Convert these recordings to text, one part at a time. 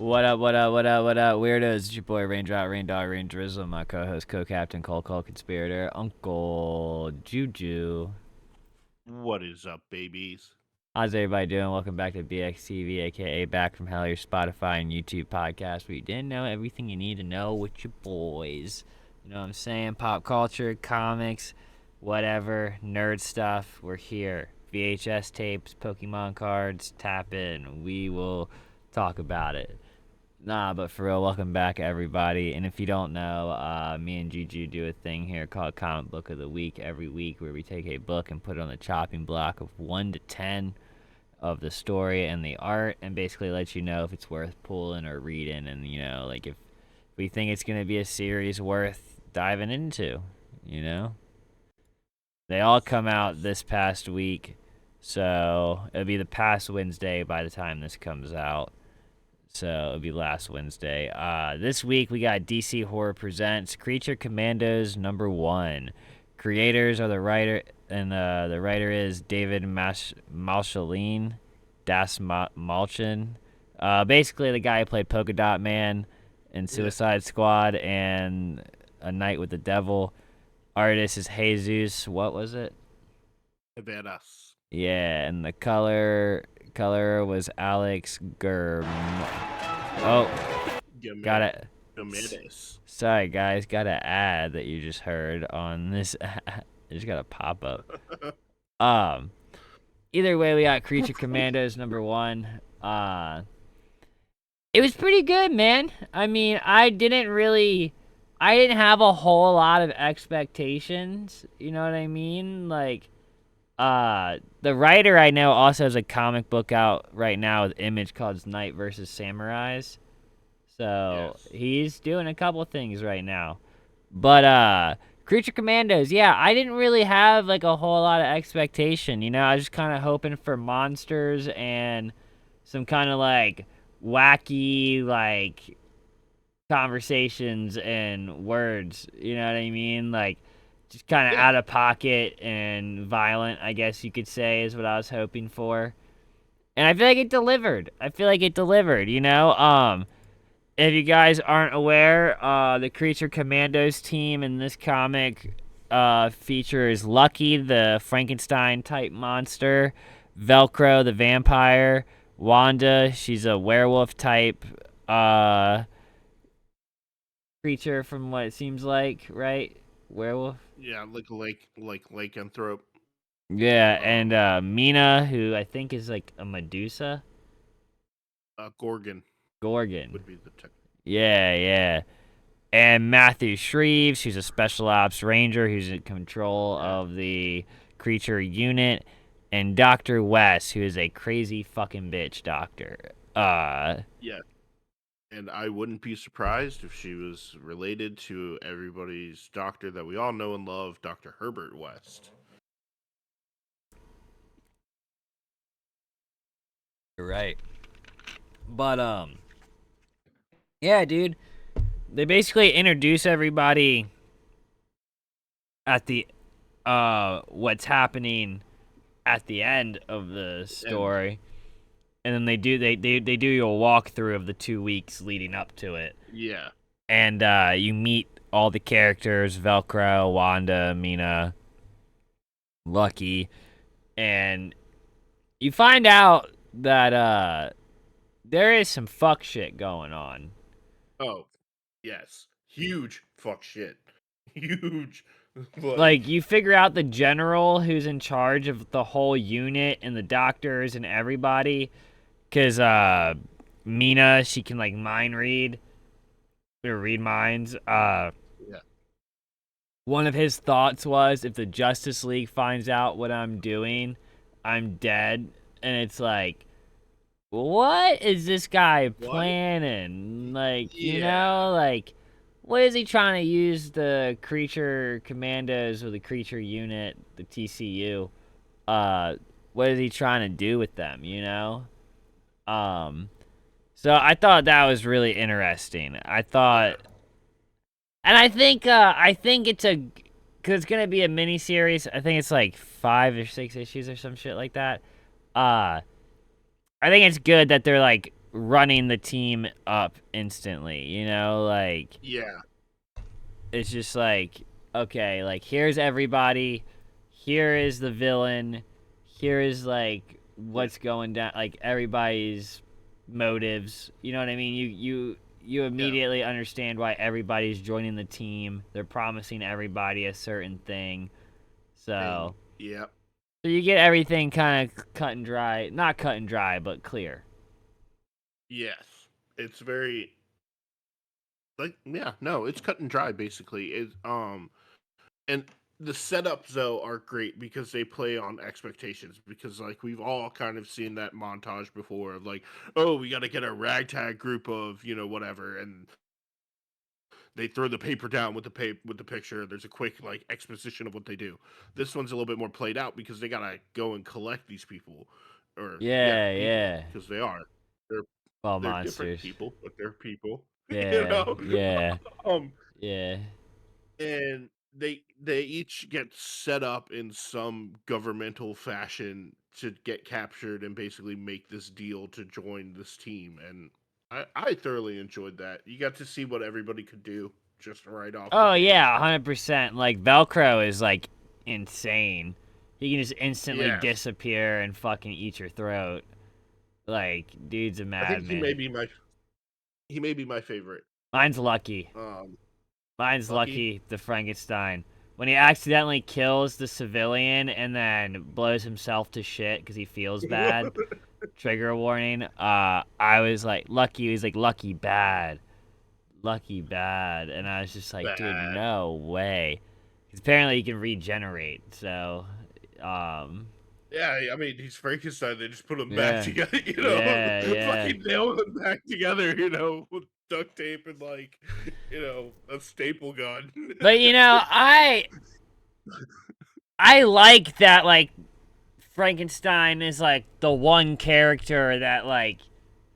What up, what up, what up, what up, weirdos? It's your boy Raindrop, Raindog, Rain Drizzle, my co-host, co-captain, Cole, conspirator, Uncle Juju. What is up, babies? How's everybody doing? Welcome back to BXTV, aka Back from Hell, your Spotify and YouTube podcast where you didn't know everything you need to know with your boys. You know what I'm saying? Pop culture, comics, whatever, nerd stuff, we're here. VHS tapes, Pokemon cards, tap in. We will talk about it. Nah, but for real, welcome back, everybody. And if you don't know, me and Juju do a thing here called Comic Book of the Week every week where we take a book and put it on the chopping block of 1 to 10 of the story and the art and basically let you know if it's worth pulling or reading and, you know, like if we think it's going to be a series worth diving into, you know? They all come out this past week, so it'll be the past Wednesday by the time this comes out. So it'll be last Wednesday. This week we got DC Horror Presents Creature Commandos #1. Creators are the writer, and the writer is David Malshaline, Malchin. Basically the guy who played Polka Dot Man in Suicide Squad and A Night with the Devil. Artist is Jesus. What was it? Badass. Yeah, and the color was Alex Germ. Oh, got it. Sorry, guys. Got an ad that you just heard on this. It just got a pop up. Either way, we got Creature Commandos #1. It was pretty good, man. I mean, I didn't have a whole lot of expectations. You know what I mean? Like, the writer I know also has a comic book out right now with Image called Knight vs. Samurais. So he's doing a couple things right now. But Creature Commandos, yeah, I didn't really have like a whole lot of expectation. You know, I was just kind of hoping for monsters and some kind of like wacky like conversations and words. You know what I mean? Like just kind of out of pocket and violent, I guess you could say, is what I was hoping for. And I feel like it delivered. You know? If you guys aren't aware, the Creature Commandos team in this comic features Lucky, the Frankenstein-type monster, Velcro, the vampire, Wanda, she's a werewolf-type creature from what it seems like, right? Werewolf? Yeah, like lycanthrope. Yeah, and Mina, who I think is like a Medusa. Gorgon would be the tech. Yeah. And Matthew Shreves, who's a special ops ranger who's in control of the creature unit. And Dr. West, who is a crazy fucking bitch doctor. Yeah. And I wouldn't be surprised if she was related to everybody's doctor that we all know and love, Dr. Herbert West. You're right. But, yeah, dude. They basically introduce everybody at the, what's happening at the end of the story. And then they do a walkthrough of the 2 weeks leading up to it. Yeah. And you meet all the characters, Velcro, Wanda, Mina, Lucky, and you find out that there is some fuck shit going on. Oh, yes. Huge fuck shit. Huge. Like, you figure out the general who's in charge of the whole unit and the doctors and everybody. Because Mina, she can, like, mind read. Or read minds. Yeah. One of his thoughts was, if the Justice League finds out what I'm doing, I'm dead. And it's like, what is this guy planning? Like, you know, like, what is he trying to use the Creature Commandos or the Creature Unit, the TCU? What is he trying to do with them, you know? So I thought that was really interesting. I thought, and I think it's because it's gonna be a mini series. I think it's like 5 or 6 issues or some shit like that. I think it's good that they're like running the team up instantly, you know, like Yeah. it's just like, okay, like here's everybody, here is the villain, here is like Yeah. what's going down, like everybody's motives. You know what I mean? You Yeah. immediately understand why everybody's joining the team. They're promising everybody a certain thing. And So, yeah. so you get everything kind of cut and dry, not cut and dry, but clear. Yes. It's very like yeah, no, it's cut and dry basically. And the setups though are great because they play on expectations because like we've all kind of seen that montage before of like, oh, we got to get a ragtag group of, whatever, and they throw the paper down with the picture. There's a quick like exposition of what they do. This one's a little bit more played out because they got to go and collect these people or yeah, Yeah, people yeah. because they are. They're Well, they're different monsters. people, but they're people. you Yeah, know. yeah, Um yeah. and they each get set up in some governmental fashion to get captured and basically make this deal to join this team, and I thoroughly enjoyed that. You got to see what everybody could do just right off the Oh page. yeah, 100%. Like Velcro is like insane. He can just instantly Yes, disappear and fucking eat your throat. Like, dude's a I think madman. he may be my favorite. Mine's Lucky. um Mine's Lucky. Lucky, the Frankenstein. When he accidentally kills the civilian and then blows himself to shit because he feels bad. Trigger warning. I was like, Lucky. He's like, Lucky bad. Lucky bad. And I was just like, dude, Bad. no way. 'Cause apparently he can regenerate. So, Yeah, I mean, he's Frankenstein. They just put him back yeah. together, Yeah, yeah. fucking nail him back together, with duct tape and like, a staple gun. But I like that like Frankenstein is like the one character that like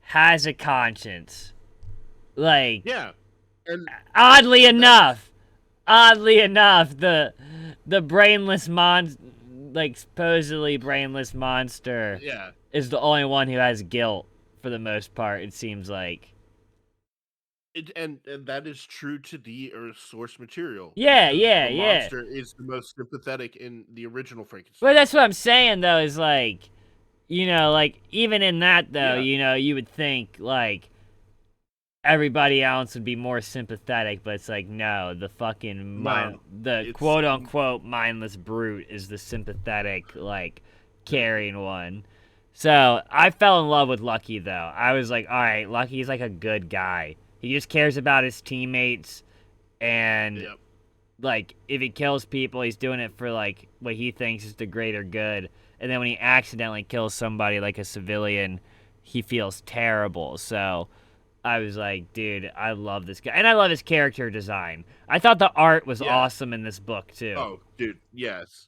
has a conscience. Like Yeah, and oddly and that's enough, oddly enough, the brainless like supposedly brainless monster yeah, is the only one who has guilt for the most part, it seems like. and that is true to the source material Yeah, because yeah, the yeah. monster is the most sympathetic in the original But Frankenstein. that's what I'm saying though, is like, like even in that though, Yeah, you would think like everybody else would be more sympathetic, but it's like no, no, the it's quote unquote mindless brute is the sympathetic, like caring one. So I fell in love with Lucky though. I was like, all right, Lucky's like a good guy. He just cares about his teammates, and yep, like if he kills people, he's doing it for like what he thinks is the greater good. And then when he accidentally kills somebody like a civilian, he feels terrible. So I was like, dude, I love this guy. And I love his character design. I thought the art was yeah. awesome in this book, too. Oh, dude, yes.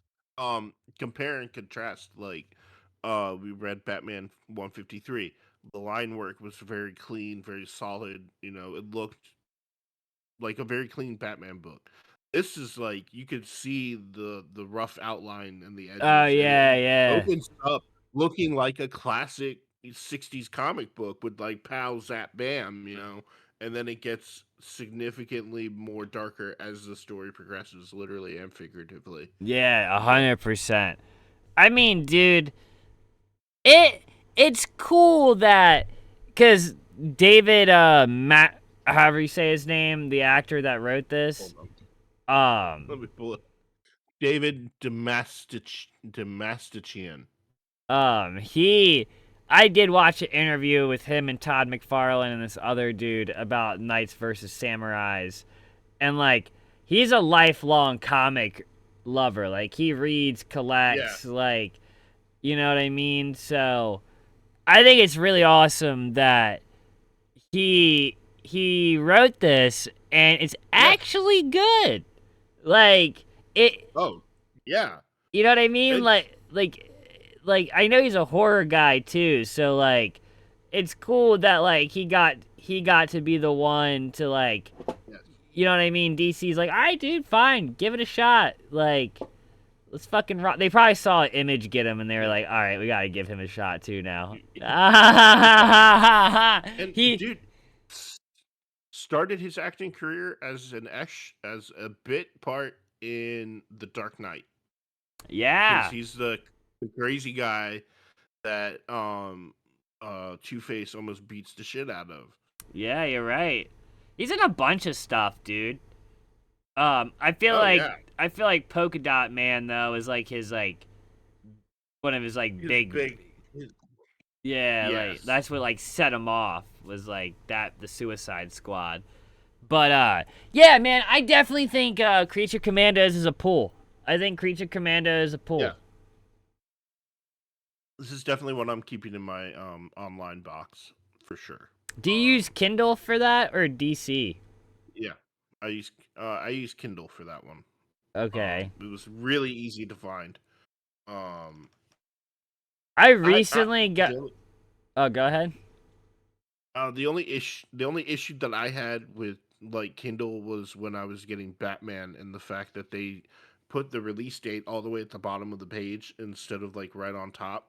Compare and contrast. Like, we read Batman 153. The line work was very clean, very solid. It looked like a very clean Batman book. This is like you could see the rough outline and the Oh, edges, and yeah, it yeah. opens up looking like a classic '60s comic book with like pow zap bam, and then it gets significantly more darker as the story progresses, literally and figuratively. Yeah, But 100%. I mean, dude, it it's cool that, because David, Matt, however you say his name, the actor that wrote this, hold on, um, let me pull it. David Demastichian. he I did watch an interview with him and Todd McFarlane and this other dude about Knights versus Samurais, and like he's a lifelong comic lover. Like he reads, Yeah, collects, like you know what I mean? So I think it's really awesome that he wrote this and it's yeah. actually good. Like it, Oh, yeah. you know what I mean? It's Like I know he's a horror guy too, so like it's cool that like he got to be the one to like, yes. you know what I mean? DC's like, all right, dude, fine, give it a shot. Like Let's fucking rock. They probably saw an image get him, and they were Yeah. like, "All right, we gotta give him a shot too now." And he, dude started his acting career as as a bit part in The Dark Knight because yeah, he's the crazy guy that Two Face almost beats the shit out of. yeah, you're right. He's in a bunch of stuff, dude. Oh yeah, I feel like Polka Dot Man though is like his like one of his like his big, big yeah, like yes, that's what like set him off was like that the Suicide Squad. But yeah, man, I definitely think Creature Commandos is a pull. I think Creature Commando is a yeah. pull. This is definitely what I'm keeping in my online box for sure. Do you use Kindle for that or DC? Yeah, I use Kindle for that one. Okay. It was really easy to find. Um, I I recently got. the only, Oh, go ahead. the only issue that I had with like Kindle was when I was getting Batman and the fact that they put the release date all the way at the bottom of the page instead of like right on top.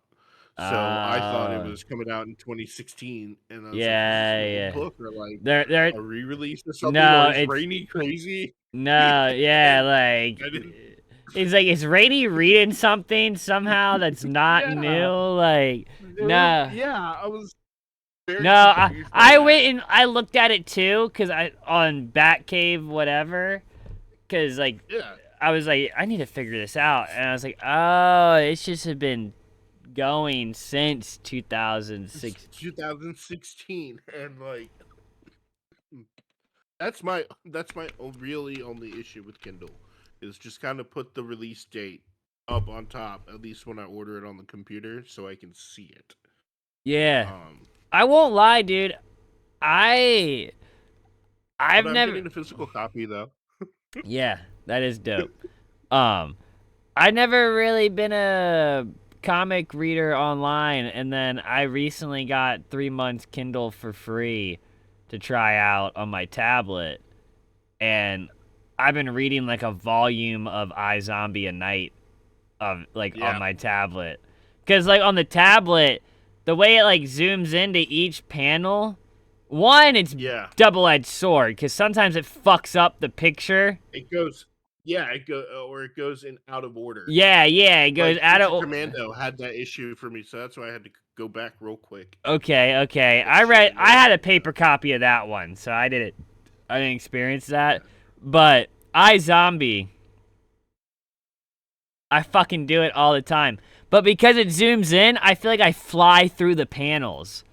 So I thought it Uh, was coming out in 2016, and I was like, "Is this yeah, an old yeah. book or like They're a re-release or something, or no, is it's Rainy crazy?" no, yeah, And like I didn't. it's like is Rainy reading something somehow that's not Yeah, new? Like no. I was very No, confused by I that. went and I looked at it too, cause I on Batcave whatever, cause like Yeah, I was like I need to figure this out, and I was like, oh, it's just had been going since it's 2006. 2016, and like that's my really only issue with Kindle is just kind of put the release date up on top, at least when I order it on the computer, so I can see it. Yeah, Um, I won't lie, dude. I but I've I'm never. getting a physical copy though. Yeah, that is dope. Um, I never really been a comic reader online, and then I recently got 3 months Kindle for free to try out on my tablet, and I've been reading like a volume of iZombie a night of like on Yeah, my tablet, because like on the tablet, the way it like zooms into each panel, one it's yeah, double-edged sword because sometimes it fucks up the picture. it goes. Yeah, it goes in out of order. Yeah, yeah, it goes Like out Creature of. Commando had that issue for me, so that's why I had to go back real quick Okay, okay. and shit it I in. had a paper copy of that one, so I didn't experience that. But iZombie, I fucking do it all the time. But because it zooms in, I feel like I fly through the panels.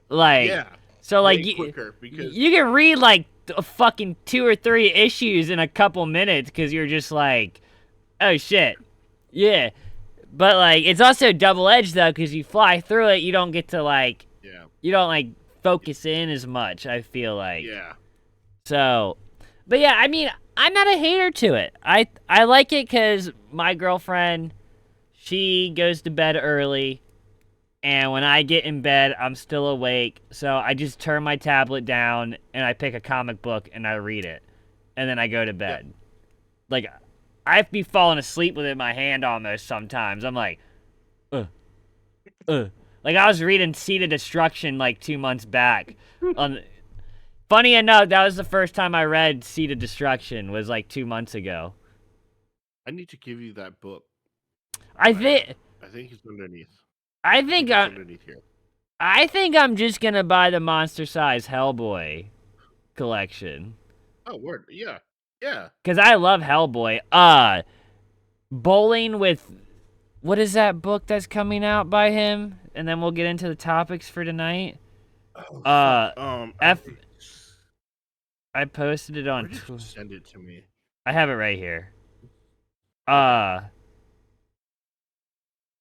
Like, Yeah, so like way quicker because you can read like a fucking 2 or 3 issues in a couple minutes because you're just like, oh shit, yeah. But like, it's also double edged though because you fly through it, you don't get to like yeah, you don't like focus in as much. I feel like yeah, so, but yeah, I mean, I'm not a hater to it. I like it because my girlfriend, she goes to bed early, and when I get in bed, I'm still awake. So I just turn my tablet down and I pick a comic book and I read it, and then I go to yeah. bed. Like I'd be falling asleep with it in my hand almost sometimes. I'm like, uh, like I was reading Seed of Destruction like 2 months back. On funny enough, that was the first time I read Seed of Destruction was like 2 months ago. I need to give you that book. I I have. think I think it's underneath. I I think think it's I underneath here. I think I'm just gonna buy the monster size Hellboy collection Oh, word. Yeah, yeah. because I love Hellboy. Bowling with what is that book that's coming out by him? And then we'll get into the topics for tonight. Oh fuck. Uh, F. I posted it on. Where did you send it to me? I have it right here. Okay. Uh,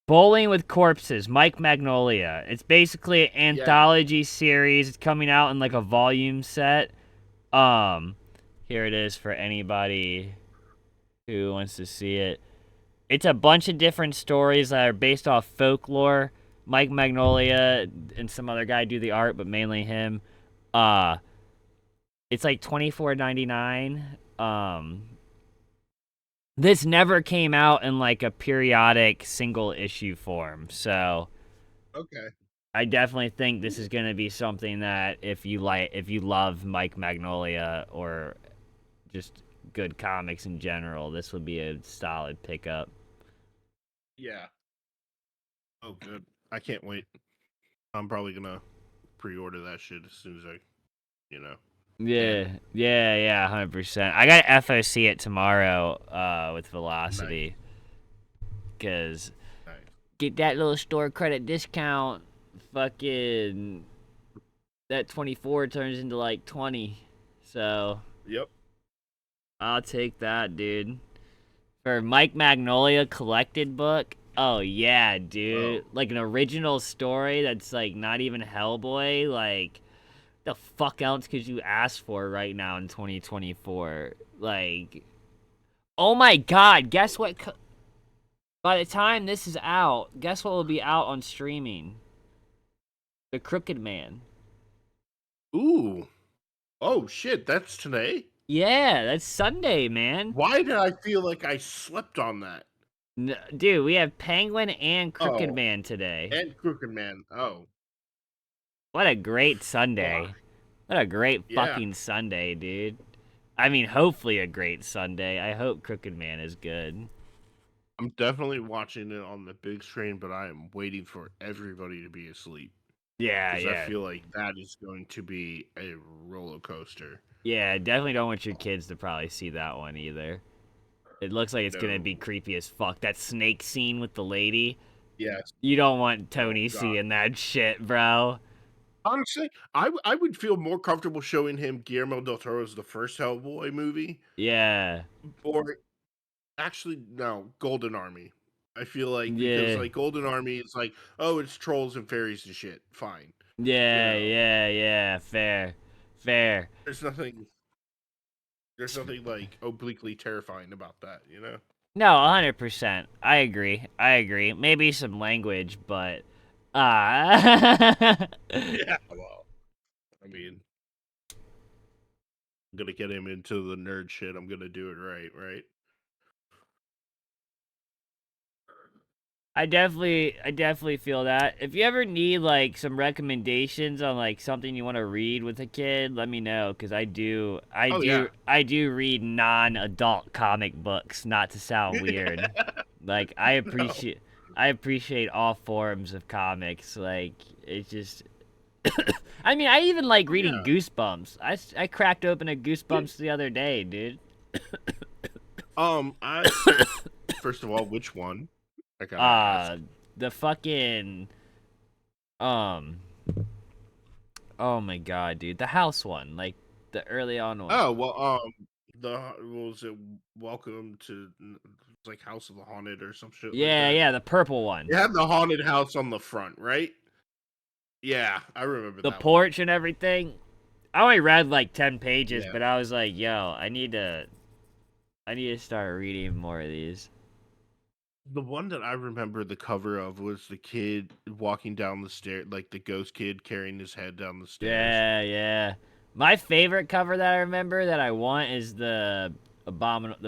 Bowling with Corpses, Mike Magnolia. It's basically an Yeah. anthology series. It's coming out in like a volume set. Um, Here it is for anybody who wants to see it. It's a bunch of different stories that are based off folklore. Mike Magnolia and some other guy do the art, but mainly him. Uh, it's like $24.99. this never came out in like a periodic single issue form. So Okay. I definitely think this is going to be something that if you love Mike Magnolia or just good comics in general, this would be a solid pickup. Yeah. Oh, good. I can't wait. I'm probably gonna pre-order that shit as soon as I, you know, can. Yeah, 100%. I got FOC it tomorrow with Nice, Velocity because nice. get that little store credit discount. Fucking that 24 turns into like 20. So Yep. I'll take that, dude. For Mike Magnolia collected book. Oh yeah, dude. Oh. Like an original story that's like not even Hellboy. Like the fuck else could you ask for right now in 2024? Like, oh my god, guess what? By the time this is out, guess what will be out on streaming? The Crooked Man. Ooh. Oh shit, that's today? Yeah, that's Sunday, man. Why did I feel like I slept on that? Dude, we have Penguin and Crooked Oh, Man today. and Crooked Man. Oh, What a great Sunday. fuck. What a great Yeah. fucking Sunday, dude. I mean, hopefully a great Sunday. I hope Crooked Man is good. I'm definitely watching it on the big screen, but I am waiting for everybody to be asleep Yeah, because I yeah. feel like that is going to be a roller coaster. Yeah, definitely don't want your kids to probably see that one either. It looks like it's gonna be No. creepy as fuck. That snake scene with the lady. Yes. You don't want Oh Tony god. seeing that shit, bro. Honestly, I would feel more comfortable showing him Guillermo del Toro's the first Hellboy movie, Yeah. or actually no, Golden Army. I feel like because Yeah. like Golden Army is like, oh, it's trolls and fairies and shit. Fine, you Yeah, know. yeah, yeah. Fair. Fair. There's nothing. There's nothing like obliquely terrifying about that, you know. No, 100%. I agree. I agree. Maybe some language, but uh Yeah. Well, I mean, I'm gonna get him into the nerd shit. I'm gonna do it right, right? I definitely feel that. If you ever need like some recommendations on like something you want to read with a kid, let me know cuz Oh yeah. I do read non-adult comic books, not to sound weird. Like No. I appreciate all forms of comics. Like it's just I mean, I even like Oh reading yeah. Goosebumps. I cracked open a Dude, Goosebumps the other day, dude. I first of all, which one? I gotta Uh ask. the fucking um oh my god, dude. The house one, like the early on one. Oh well, the what was it? Welcome to like House of the Haunted or some shit like Yeah, that. yeah, the purple one. It had the haunted house on the front, right? Yeah, I remember The that one. porch and everything. I only read like 10 pages, Yeah. but I was like, yo, I need to start reading more of these. The one that I remember the cover of was the kid walking down the stair, like the ghost kid carrying his head down the stairs. Yeah, yeah. My favorite cover that I remember that I want is the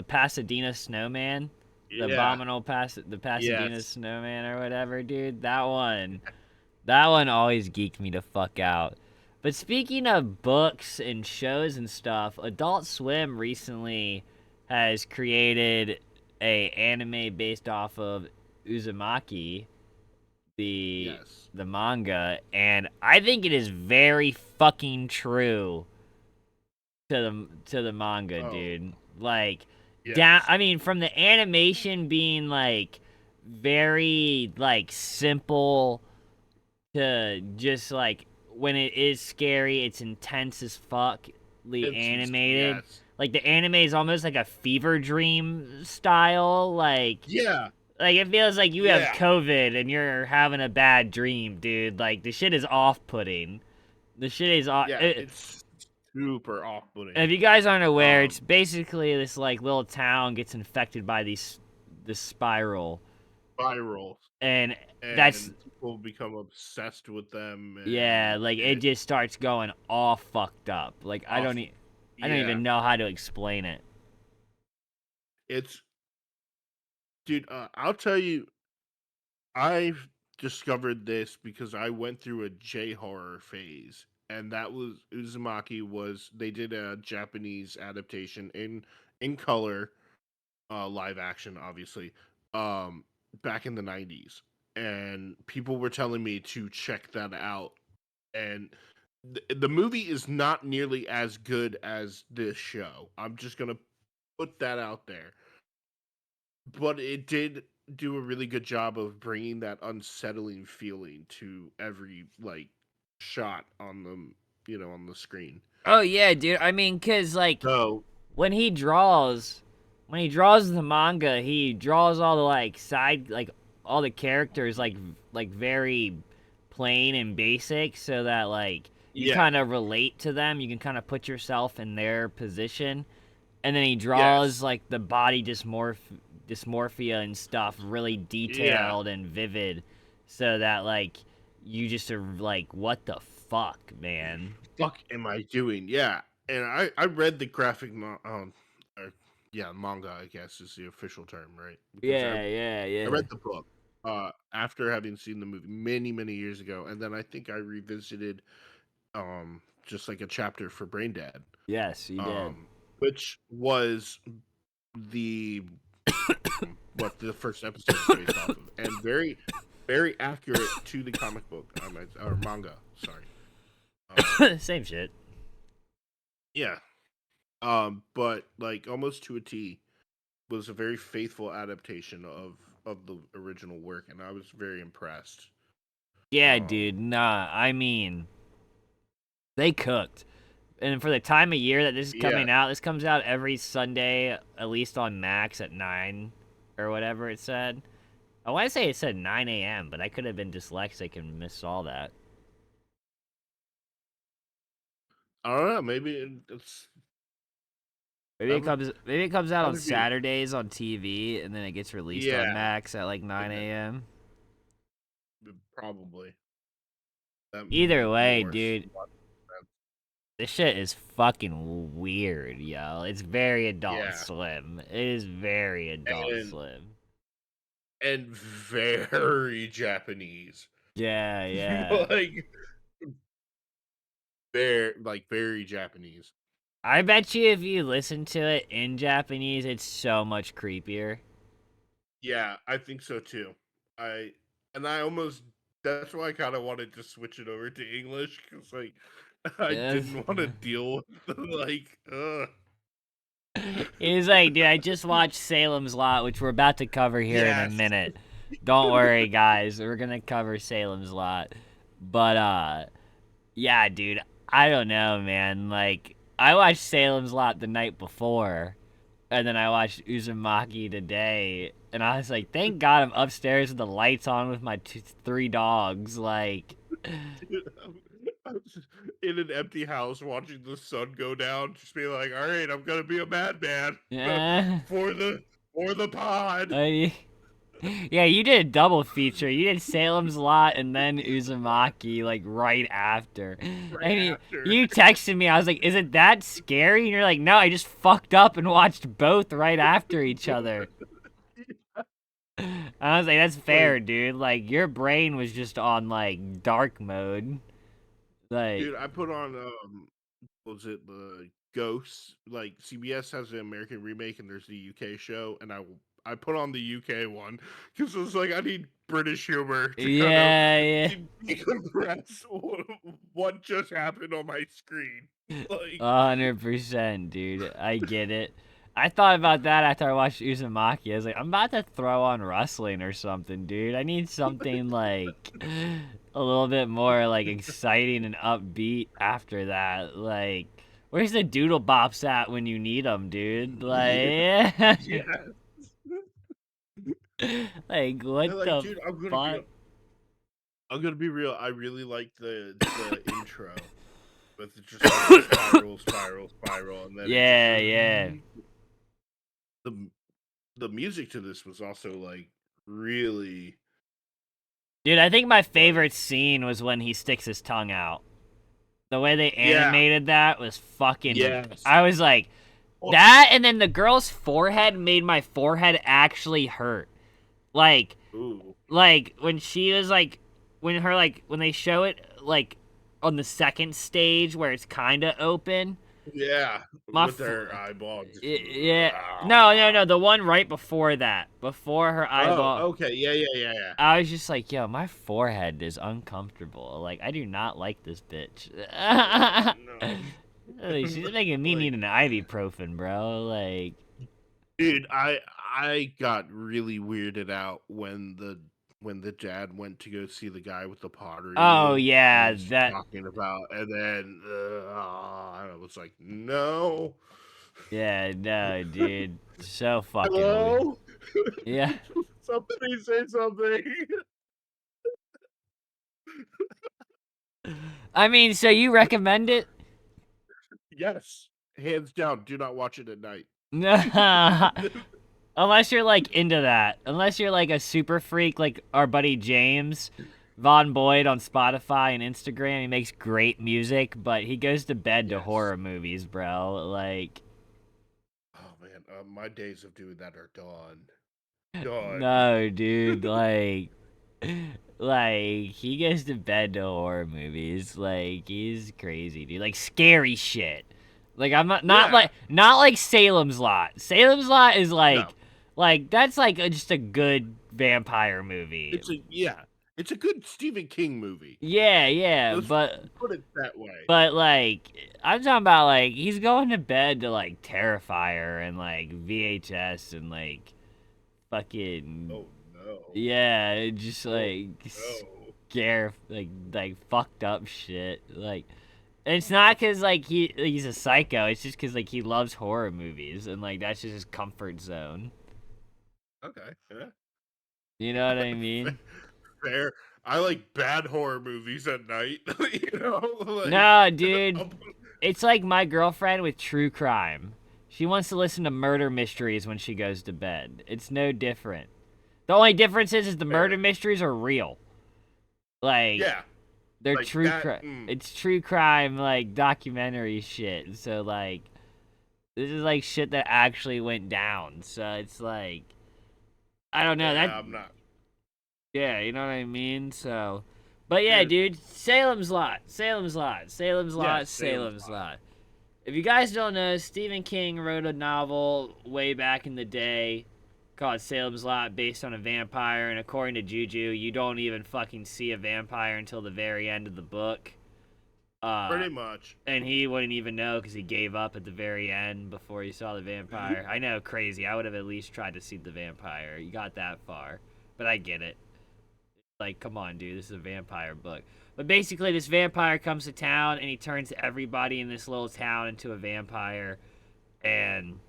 Pasadena Snowman. Yeah. The Pasadena Yes. Snowman or whatever, dude. That one always geeked me the fuck out. But speaking of books and shows and stuff, Adult Swim recently has created a anime based off of Uzumaki, the Yes. the manga, and I think it is very fucking true to the manga, Oh, dude. Like down yes. I mean from the animation being like very like simple to just like when it is scary, it's intense as fuckly animated. Yes. Like the anime is almost like a fever dream style, Yeah. like it feels like you have Yeah. COVID and you're having a bad dream, dude. Like the shit is off-putting. The shit is off. Yeah. It's super off-putting. If you guys aren't aware, Um, it's basically this like little town gets infected by this spiral, viral, and that's and people become obsessed with them, yeah, and like it just starts going all fucked up. Like off. I don't Yeah. even know how to explain it. It's dude. I'll tell you, I've discovered this because I went through a J horror phase, and that was Uzumaki. Was they did a Japanese adaptation in color, live action, obviously, um, back in the '90s, and people were telling me to check that out. And the movie is not nearly as good as this show. I'm just gonna put that out there, but it did do a really good job of bringing that unsettling feeling to every like shot on on the screen. Oh yeah, dude. I mean, cause like So when he draws, the manga, he draws all the like side, like all the characters like very plain and basic, so that like you yeah, kind of relate to them. You can kind of put yourself in their position, and then he draws yes, like the body dysmorphia and stuff really yeah. detailed and vivid, so that like you just are like, what the fuck, man? Fuck am I doing? Yeah, and I read the yeah, manga, I guess is the official term, right? Because Yeah, yeah, I yeah. read the book after having seen the movie many years ago, and then I think I revisited just like a chapter for Brain Dead, Yes, you did. which was the what the first episode is based off of, and very accurate to the comic book, or manga. Sorry. Same shit. Yeah. But like almost to a T was a very faithful adaptation of the original work, and I was very impressed. Yeah, Um, dude. Nah, I mean, they cooked. And for the time of year that this is yeah. coming out, this comes out every Sunday, at least on Max at 9 or whatever it said. I want to say it said 9 a.m., but I could have been dyslexic and missed all that. I don't know. Maybe it's that would Maybe it comes out on probably be Saturdays on TV and then it gets released on yeah, Max at like 9 a.m. probably that would Either make way, more dude, lot of sense. this shit is fucking weird, yo. It's very Adult Yeah, Swim. It is very Adult and Swim. very Japanese, Yeah, yeah. like very Japanese. I bet you if you listen to it in Japanese, it's so much creepier. Yeah, I think so too. I I almost that's why I kind of wanted to switch it over to English because like I Yes. didn't want to deal with the like. He's like, dude, I just watched Salem's Lot, which we're about to cover here in a Yes. minute. Don't worry, guys. We're gonna cover Salem's Lot. But yeah, dude, I don't know, man. Like, I watched Salem's Lot the night before, and then I watched Uzumaki today, and I was like, thank God I'm upstairs with the lights on with my three dogs. Like, Dude, I was just in an empty house watching the sun go down, just being like, "All right, I'm gonna be a madman eh, for the pod." I, yeah, you did a double feature. You did Salem's Lot and then Uzumaki, like, right after. Right And after. you texted me, I was like, is it that scary? And you're like, no, I just fucked up and watched both right after each other. I was like, that's Like, fair, dude. Like, your brain was just on, like, dark mode. Like, dude, I put on was it the Ghosts? Like CBS has the American remake and there's the UK show, and I put on the UK one because it was like I need British humor to kind of yeah, yeah. decompress what just happened on my screen. Like, 100%, dude. I get it. I thought about that after I watched Uzumaki. I was like, I'm about to throw on wrestling or something, dude. I need something like a little bit more like exciting and upbeat after that. Like, where's the doodle bops at when you need them, dude? Like, yeah, like what and like, the dude, fuck? I'm gonna be real. I really like the intro with just like the spiral, and then it just Yeah, goes. yeah. The the music to this was also like really Dude, I think my like favorite scene was when he sticks his tongue out. The way they yeah, animated that was fucking. yes. I was like, Well, that, and then the girl's forehead made my forehead actually hurt. Like, Ooh. when she was like, when they show it like on the second stage where it's kind of open. Yeah, My with their eyeball. Just, yeah, no, the one right before that, before her oh, eyeball. okay. Yeah. I was just like, yo, my forehead is uncomfortable. Like, I do not like this bitch. No. Like, she's making me Like, need an ibuprofen, bro. Like, dude, I got really weirded out when the dad went to go see the guy with the pottery oh wheel and yeah, was that, talking about, and then I was like, no. yeah, no, dude, so fucking weird. Hello? Yeah. Somebody say something. I mean, so you recommend it? Yes, hands down. Do not watch it at night. No. Unless you're like into that. Unless you're like a super freak like our buddy James Von Boyd on Spotify and Instagram. He makes great music, but he goes to bed to Yes. horror movies, bro. Like, Oh man, my days of doing that are done. Done. no, dude, like he goes to bed to horror movies. Like, he's crazy, dude. Like scary shit. Like, I'm Yeah. not like Salem's Lot. Salem's Lot is No. like that's like just a good vampire movie. It's a good Stephen King movie. Yeah, Let's put it that way. but like I'm talking about like he's going to bed to like Terrifier and like VHS and like fucking Oh no. yeah, just Oh like no. scare like fucked up shit. Like it's not cuz like he's a psycho, it's just cuz like he loves horror movies and like that's just his comfort zone. Okay. Yeah. You know what I mean? Fair. I like bad horror movies at night. Like No, dude. I'll It's like my girlfriend with true crime. She wants to listen to murder mysteries when she goes to bed. It's no different. The only difference is the murder fair. mysteries are real. Like, Yeah. they're Like true that. crime. It's true crime, like, documentary shit. So, like, this is, like, shit that actually went down. So, it's like, I don't know. Yeah, I'm not. Yeah, you know what I mean? So, but yeah, Fair. dude, Salem's Lot. Salem's Lot. Salem's Lot. Yes, Salem's Salem's Lot. Lot. If you guys don't know, Stephen King wrote a novel way back in the day called Salem's Lot based on a vampire, and according to Juju, you don't even fucking see a vampire until the very end of the book. Pretty much. And he wouldn't even know because he gave up at the very end before he saw the vampire. I know, crazy. I would have at least tried to see the vampire. You got that far. But I get it. Like, come on, dude. This is a vampire book. But basically, this vampire comes to town and he turns everybody in this little town into a vampire. And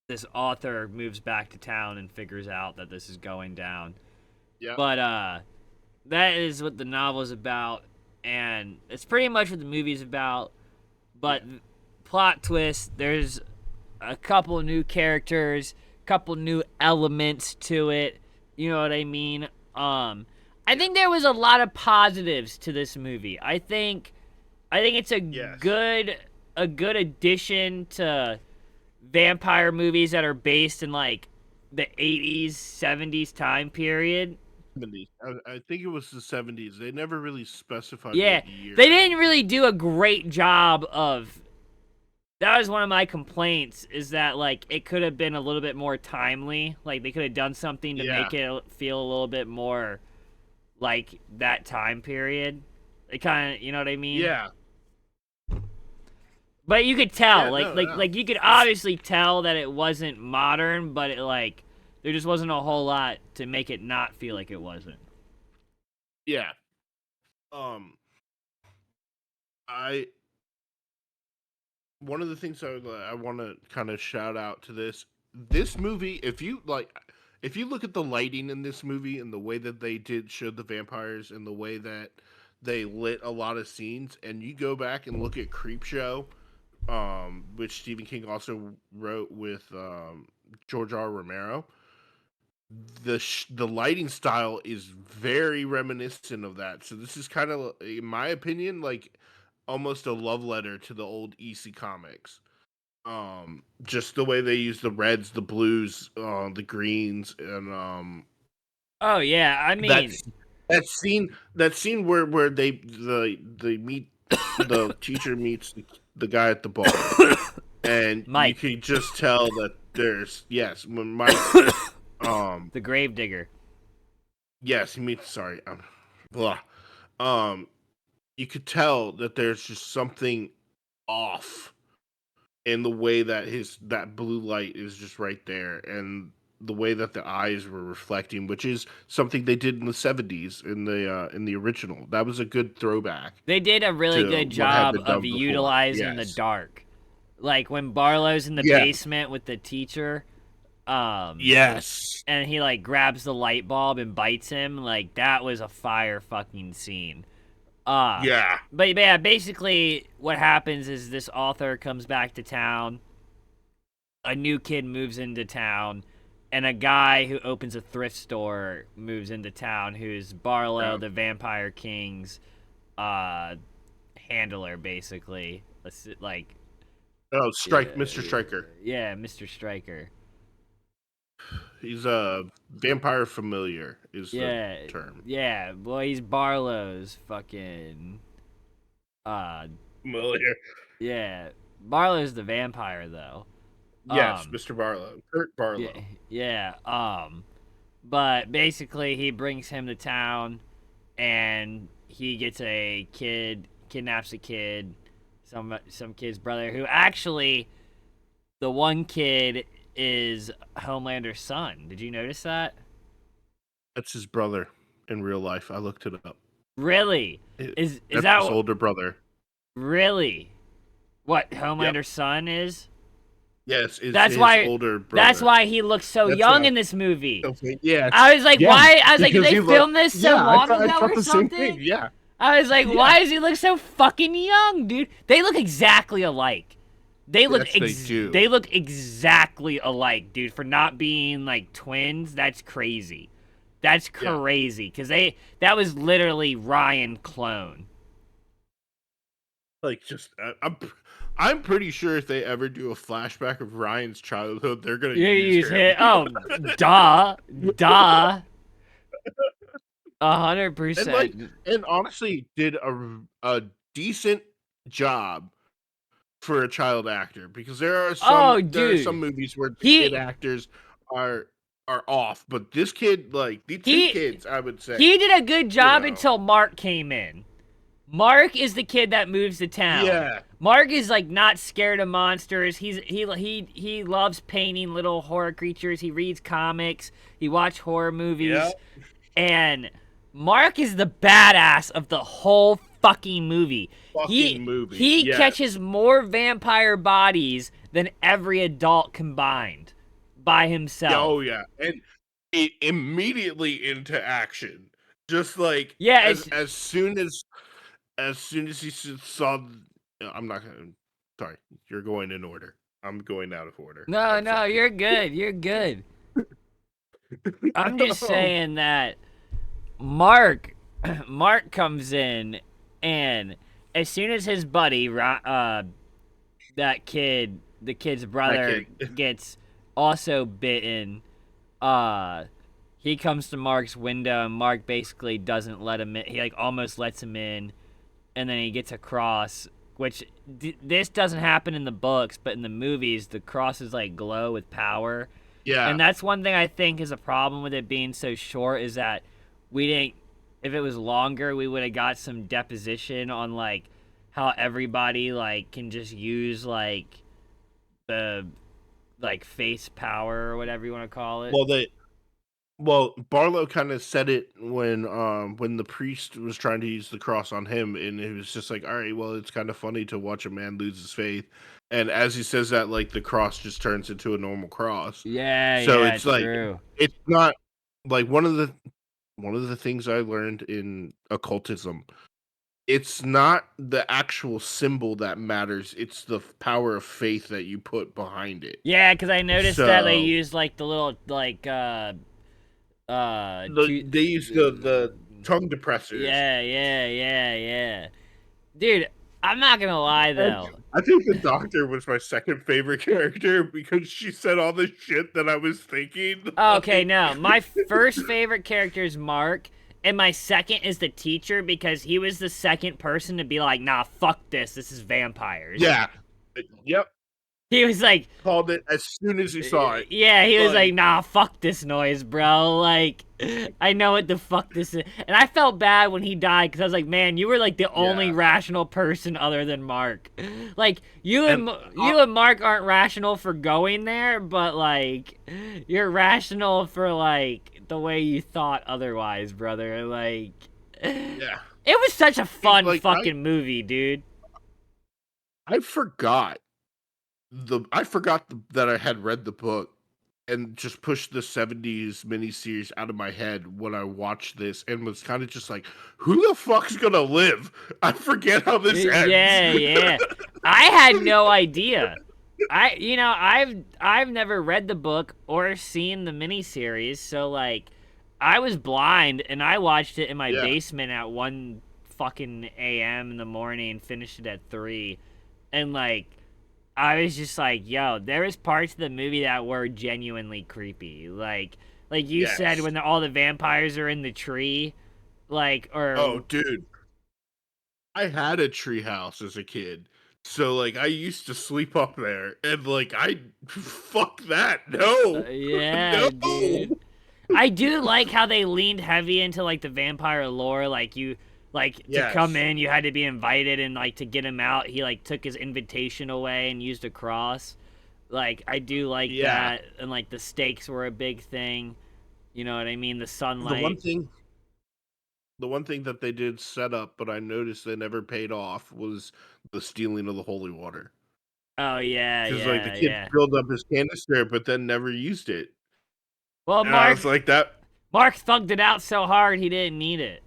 this author moves back to town and figures out that this is going down. Yeah. But that is what the novel is about, and it's pretty much what the movie's about. But Yeah. plot twist, there's a couple new characters, couple new elements to it. You know what I mean? I think there was a lot of positives to this movie. I think it's Yes. a good addition to vampire movies that are based in like the 80s, 70s time period. 70s. I think it was the 70s. They never really specified Yeah, what year. they didn't really do a great job of. That was one of my complaints, is that like it could have been a little bit more timely. Like they could have done something to Yeah. make it feel a little bit more like that time period. It kind of, you know what I mean? Yeah. But you could tell, Yeah, no, no. like you could obviously tell that it wasn't modern, but it like there just wasn't a whole lot to make it not feel like it wasn't. Yeah. Um I one of the things I want to kind of shout out to this movie, if you look at the lighting in this movie and the way that they did show the vampires and the way that they lit a lot of scenes, and you go back and look at Creepshow, which Stephen King also wrote with George R. Romero, the lighting style is very reminiscent of that. So this is kind of, in my opinion, like almost a love letter to the old EC comics. Just the way they use the reds, the blues, the greens, and Oh yeah, I mean, that's that scene where they meet the teacher meets the guy at the bar, and you Mike, can just tell that there's yes when Mike um the Gravedigger. yes he meets sorry blah um you could tell that there's just something off in the way that his that blue light is just right there and the way that the eyes were reflecting, which is something they did in the 70s in the original. That was a good throwback They did a really to good what had job been of done before. utilizing the Yes. dark. Like when Barlow's in the Yeah. basement with the teacher, um, Yes. and he like grabs the light bulb and bites him, like that was a fire fucking scene. Uh Yeah. but yeah, basically what happens is this author comes back to town, a new kid moves into town, and a guy who opens a thrift store moves into town who's Barlow, Yeah. the Vampire King's uh handler basically. Like Oh, yeah, Strike, Mr. Striker. yeah, Mr. Striker. He's a vampire familiar is the Yeah, term. yeah. Well, he's Barlow's fucking. Uh, Familiar. yeah. Barlow's the vampire though. Yes, Um, Mr. Barlow. Kurt yeah, Barlow. yeah. But basically, he brings him to town, and he gets a kid, kidnaps a kid, some kid's brother, who actually, the one kid is Homelander's son. Did you notice that? That's his brother in real life. I looked it up. Really? It- Is That's that his older brother. really what Yep. Homelander's son is? Yes, is That's his why. older That's brother. why he looks so That's young why. in this movie. Okay, yes. I was like, Yeah, why? I was like, did because they he look film this so yeah, long I ago thought or the same something? thing, yeah. I was like, Yeah. why does he look so fucking young, dude? They look exactly alike. They look Yes, they do. they look exactly alike, dude. For not being like twins, that's crazy. That's Yeah. crazy because that was literally Ryan clone. Like, just, I'm pretty sure if they ever do a flashback of Ryan's childhood, they're gonna You use use him. it. Oh, duh, duh. And, like 100%. and honestly did a decent job for a child actor, because Oh, there are some dude. movies where the kid He actors are are off, but this kid, like, the 2 he kids, I would say, he did a good you job know until Mark came in. Mark is the kid that moves to town. Yeah. Mark is like not scared of monsters. He loves painting little horror creatures. He reads comics. He watches horror movies. Yeah. And Mark is the badass of the whole fucking movie. Fucking movie, He yes. catches more vampire bodies than every adult combined by himself. Oh, yeah, and immediately into action. Just, like, Yeah, as soon as he saw I'm not gonna sorry, you're going in order. I'm going out of order. no, I'm no, sorry. you're good. You're good. I'm just saying that Mark comes in, and as soon as his buddy that kid, the kid's brother, kid. gets also bitten, uh he comes to Mark's window, and Mark basically doesn't let him in. He like almost lets him in, and then he gets a cross, which this doesn't happen in the books, but in the movies the crosses like glow with power. Yeah. And that's one thing I think is a problem with it being so short, is that we didn't, if it was longer, we would have got some deposition on like how everybody like can just use like the like face power or whatever you want to call it. Well, Barlow kind of said it when the priest was trying to use the cross on him, and it was just like, all right, well, it's kind of funny to watch a man lose his faith, and as he says that, like, the cross just turns into a normal cross. Yeah, So yeah, it's like true. it's not like one of the things I learned in occultism. It's not the actual symbol that matters; it's the power of faith that you put behind it. Yeah, because I noticed that they So used like the little like they use the tongue depressors. yeah, dude. I'm not gonna lie And though. I think the doctor was my second favorite character because she said all the shit that I was thinking. Okay, Like, no. My first favorite character is Mark, and my second is the teacher because he was the second person to be like, nah, fuck this. This is vampires. yeah, yep, He was like, called it as soon as he saw it. yeah, he was like, Like, nah, fuck this noise, bro. Like, I know what the fuck this is. And I felt bad when he died because I was like, man, you were like the only yeah, rational person other than Mark. Like, and you and Mark aren't rational for going there, but like, you're rational for like the way you thought otherwise, brother. Like, it yeah, was such a fun like fucking movie, dude. I forgot that I had read the book and just pushed the 70s miniseries out of my head when I watched this and was kind of just like, who the fuck's gonna live? I forget how this ends. Yeah, yeah. I had no idea. I've never read the book or seen the miniseries, so like I was blind and I watched it in my Yeah. basement at 1 fucking a.m. in the morning and finished it at 3. And like I was just like, yo, there was parts of the movie that were genuinely creepy. Like you said Yes. when all the vampires are in the tree, like Oh, or dude. I had a treehouse as a kid. So like I used to sleep up there and like I fuck that. No. yeah, No. dude. I do like how they leaned heavy into like the vampire lore. Like you, like to come Yes. in, you had to be invited, and like to get him out, he like took his invitation away and used a cross. Like I do like Yeah. that, and like the stakes were a big thing. You know what I mean? The The one sunlight. thing the one thing that they did set up, but I noticed they never paid off was the stealing of the holy water. Oh yeah, Because like the yeah, kid yeah. filled up his canister, but then never used it, Well, and I was like, "That." Mark thugged it out so hard he didn't need it.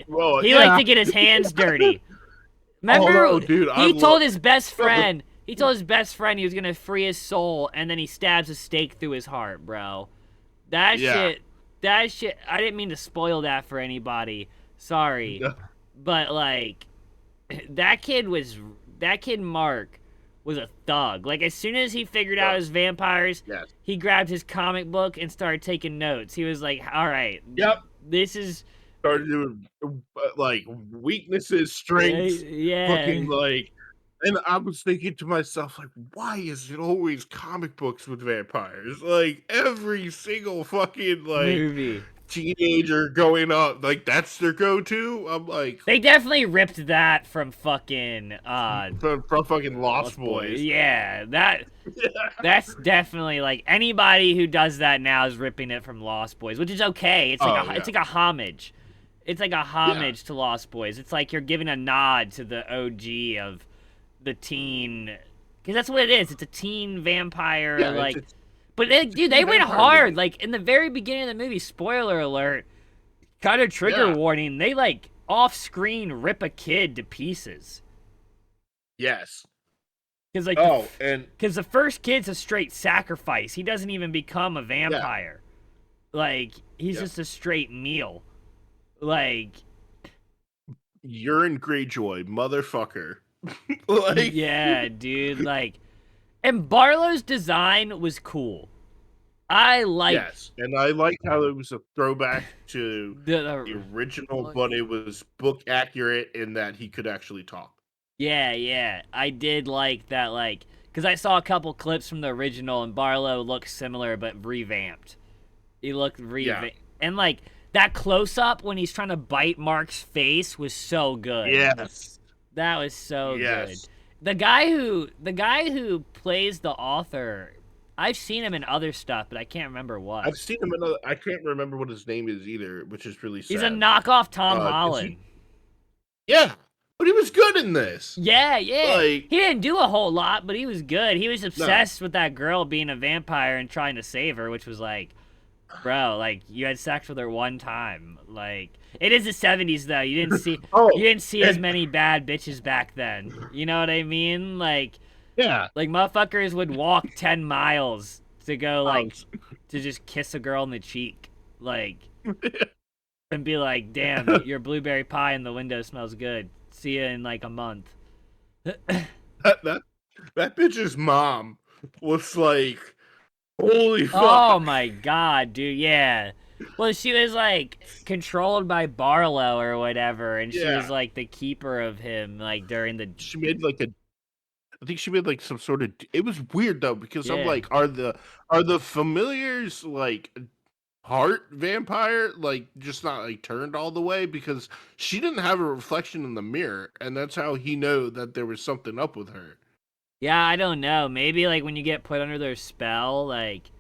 Well, He liked yeah. to get his hands dirty. Oh no, Remember, dude, I he love. told his best friend. He told his best friend he was gonna free his soul, and then he stabs a stake through his heart, bro. That Yeah. shit. That shit. I didn't mean to spoil that for anybody. Sorry, but like, that kid was. That kid Mark was a thug. Like as soon as he figured out Yep. his vampires, Yes. he grabbed his comic book and started taking notes. He was like, "All right, Yep. this is Started doing like weaknesses, strengths, yeah." fucking like. And I was thinking to myself, like, why is it always comic books with vampires? Like every single fucking like Movie. teenager going up, like that's their go-to. I'm like, They definitely ripped that from fucking from fucking Lost Lost Boys. Boys. Yeah, that's definitely like anybody who does that now is ripping it from Lost Boys, which is okay. It's like Oh it's yeah, like a homage. It's like a yeah, homage to Lost Boys. It's like you're giving a nod to the OG of the teen, because that's what it is. It's a teen vampire yeah. like. It's But they, a dude, teen they went vampire hard. movie. Like in the very beginning of the movie, spoiler alert, kind of trigger Yeah. warning. They like off screen rip a kid to pieces. Yes. Because like Oh, and because the first kid's a straight sacrifice. He doesn't even become a yeah, vampire. Like he's yeah. just a straight meal. Like Urine Greyjoy, motherfucker. Like, yeah, dude. Like and Barlow's design was cool. I liked yes, and I like how it was a throwback to the the original, but it was book accurate in that he could actually talk. yeah, yeah. I did like that, like, because I saw a couple clips from the original, and Barlow looked similar but revamped. He looked Yeah. revamped, and like that close up when he's trying to bite Mark's face was so good. Yes. That was so good. Yes. The guy who plays the author, I've seen him in other stuff, but I can't remember what. I've seen him in other. I can't remember what his name is either, which is really He's a sad. knockoff Tom 'Cause Holland. yeah, but he was good in this. Yeah, yeah. Like, He didn't do a whole lot, but he was good. He was no. obsessed with that girl being a vampire and trying to save her, which was like, bro, like you had sex with her one time. Like it is the 70s though. Oh, You didn't see as and many bad bitches back then. You know what I mean? yeah. Like motherfuckers would walk 10 miles to go Oh, like to just kiss a girl in the cheek. Like and be like, "Damn, your blueberry pie in the window smells good. See you in like a month." That that bitch's mom was like, holy Oh fuck. my god, dude, yeah. Well, she was like controlled by Barlow or whatever, and she was Yeah, like the keeper of him, like during the. she made like a. I think she made like some sort of. It was weird though because I'm Yeah. like, are the familiars like part vampire, like just not like turned all the way because she didn't have a reflection in the mirror, and that's how he know that there was something up with her. Yeah, I don't know. Maybe like when you get put under their spell, like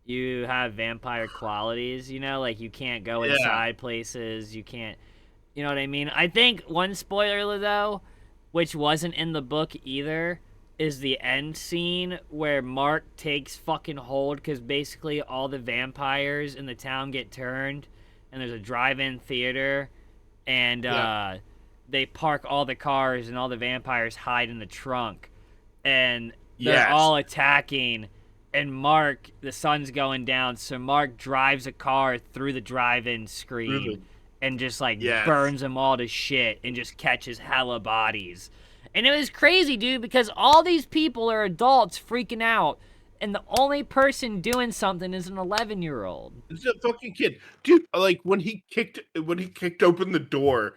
you have vampire qualities, like you can't go Yeah, inside places, you can't, you know what I mean? I think one spoiler though, which wasn't in the book either, is the end scene where Mark takes fucking hold because basically all the vampires in the town get turned and there's a drive-in theater and yeah, they park all the cars and all the vampires hide in the trunk and they're yes, all attacking and Mark, the sun's going down, so Mark drives a car through the drive-in screen really, and just like yes. burns them all to shit and just catches hella bodies. And it was crazy, dude, because all these people are adults freaking out and the only person doing something is an 11-year-old. It's a fucking kid, dude. Like when he kicked open the door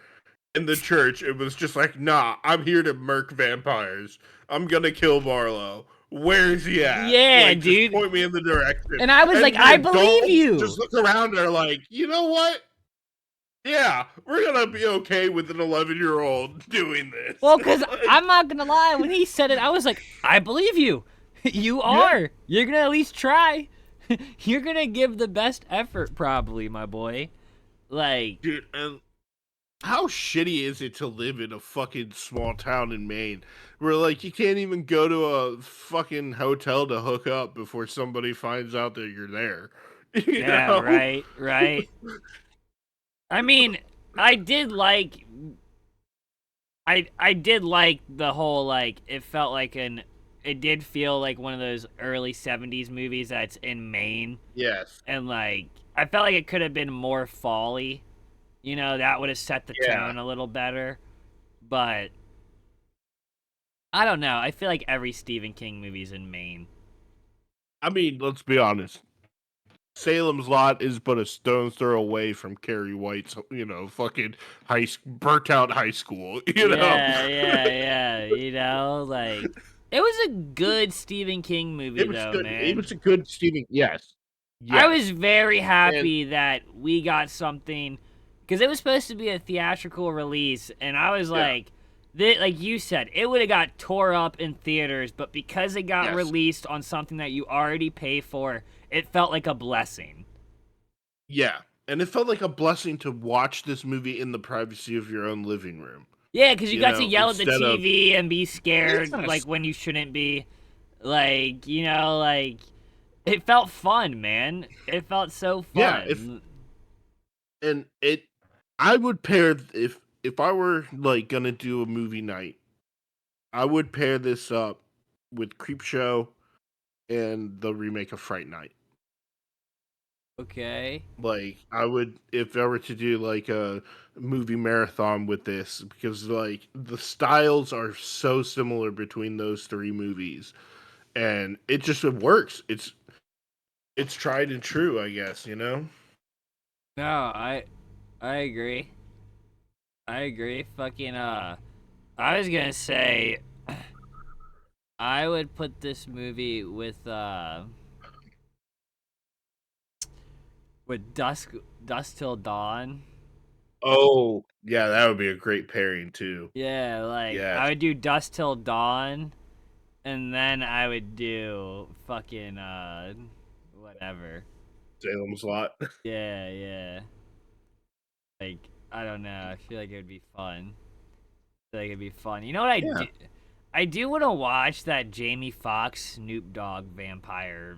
in the church, it was just like, nah, I'm here to murk vampires. I'm gonna kill Barlow. Where is he at? Yeah, Like, just dude. point me in the direction. And I was like, And the I believe adults you. just look around and are like, you know what? Yeah, we're gonna be okay with an 11-year-old doing this. Well, because I'm not going to lie, when he said it, I was like, I believe you. You Yeah, are. You're going to at least try. You're going to give the best effort, probably, my boy. Like, dude. And how shitty is it to live in a fucking small town in Maine where like you can't even go to a fucking hotel to hook up before somebody finds out that you're there? You yeah, know? right, right. I mean, I did like I did like the whole like it felt like an it did feel like one of those early 70s movies that's in Maine Yes. and like I felt like it could have been more fall-y. That would have set the Yeah. tone a little better. But I don't know. I feel like every Stephen King movie's in Maine. I mean, let's be honest. Salem's Lot is but a stone's throw away from Carrie White's, fucking burnt out high school. Yeah, yeah, yeah. Like it was a good Stephen King movie It was though, good. It man. was a good Stephen. Yes, I was yes, very and happy that we got something because it was supposed to be a theatrical release, and I was yeah, like, like you said, it would have got tore up in theaters, but because it got yes, released on something that you already pay for, it felt like a blessing. yeah. And it felt like a blessing to watch this movie in the privacy of your own living room. Yeah, because you got to yell at the Instead of TV and be scared, like yes, when you shouldn't be. Like, like it felt fun, man. It felt so yeah. If fun. and it, I would pair if I were like gonna do a movie night, I would pair this up with Creepshow and the remake of Fright Night. Okay. Like I would if I were to do like a movie marathon with this because like the styles are so similar between those three movies and it works. It's tried and true, I guess. No, I agree. I agree. Fucking I was gonna say I would put this movie with Dusk Till Dawn. Oh, yeah, that would be a great pairing too. Yeah, like Yes. I would do Dusk Till Dawn and then I would do fucking whatever. Salem's Lot. Yeah, yeah. Like I don't know. I feel like it would be fun. I feel like it'd be fun. You know what I Yeah. do? I do want to watch that Jamie Foxx Snoop Dogg vampire.